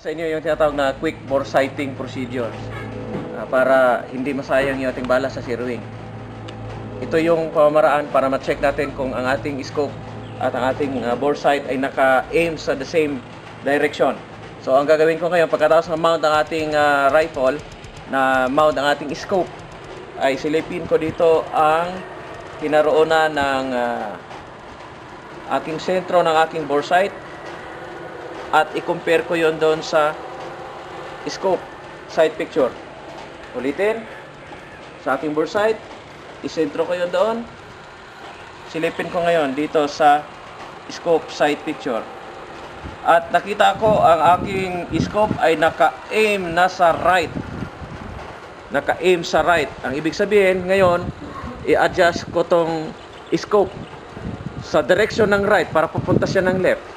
sa inyo yung tinatawag na quick bore sighting procedure para hindi masayang yung ating bala sa zeroing. Ito yung pamamaraan para ma-check natin kung ang ating scope at ang ating bore sight ay naka-aim sa the same direction. So ang gagawin ko ngayon, pagkatapos na mount ang ating rifle, na mount ang ating scope, ay silipin ko dito ang kinaroonan ng aking sentro ng aking bore sight at i-compare ko yon doon sa scope sight picture. Ulitin, sa aking bore sight, isentro ko yon doon, silipin ko ngayon dito sa scope sight picture. At nakita ko ang aking scope ay naka-aim na sa right. Naka-aim sa right. Ang ibig sabihin, ngayon, i-adjust ko tong scope sa direction ng right para pupunta siya ng left.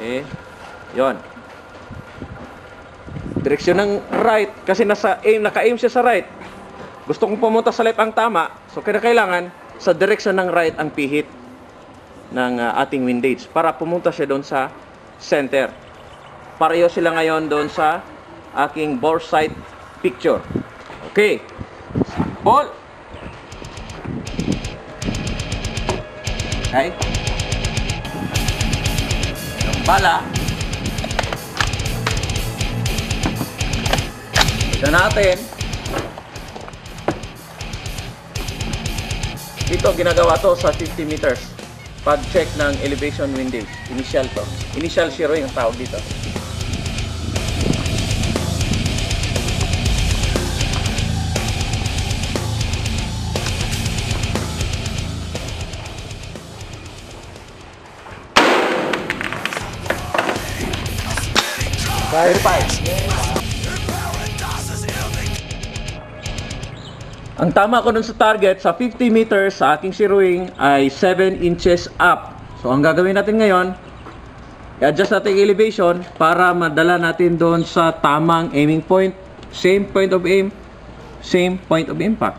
Okay. Yon. Direksyon ng right kasi naka-aim siya sa right. Gusto kong pumunta sa left ang tama, so kailangan sa direksyon ng right ang pihit ng ating windage para pumunta siya doon sa center. Pareho sila ngayon doon sa aking bore sight picture. Okay. Ball. Okay. Yung bala. Ito natin. Ito, ginagawa to sa 50 meters. Pag-check ng elevation windage. Initial to. Initial zeroing ang tawag dito. Verify. Ang tama ko dun sa target sa 50 meters sa aking zeroing ay 7 inches up. So ang gagawin natin ngayon, i-adjust natin yung elevation para madala natin doon sa tamang aiming point. Same point of aim, same point of impact.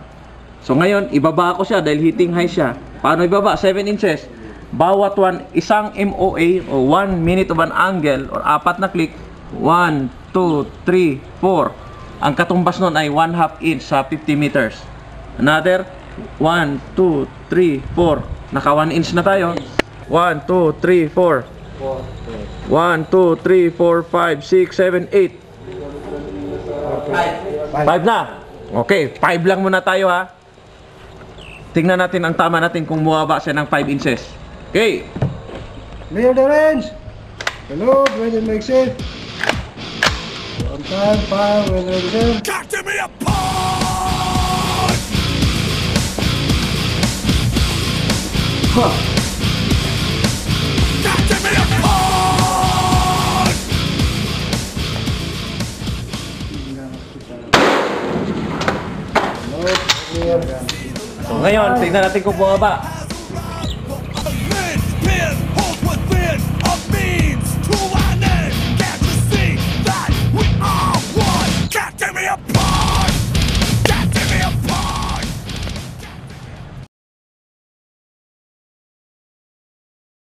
So ngayon, ibaba ko siya dahil hitting high siya. Paano ibaba? 7 inches. Bawat isang MOA o 1 minute of an angle or 4 na click, 1, 2, 3, 4. Ang katumbas nun ay 1/2 inch sa 50 meters. Another 1, 2, 3, 4. Naka 1 inch na tayo. 1, 2, 3, 4. 1, 2, 3, 4, 5, 6, 7, 8. 5 na. Okay, 5 lang muna tayo ha. Tingnan natin ang tama natin kung bumaba siya ng 5 inches. Okay. Clear the range. Reload when it makes it. On time, fire when ready. Capture me apart! Huh. Capture me apart! Reload, clear. So ngayon, tingnan natin kung bumaba.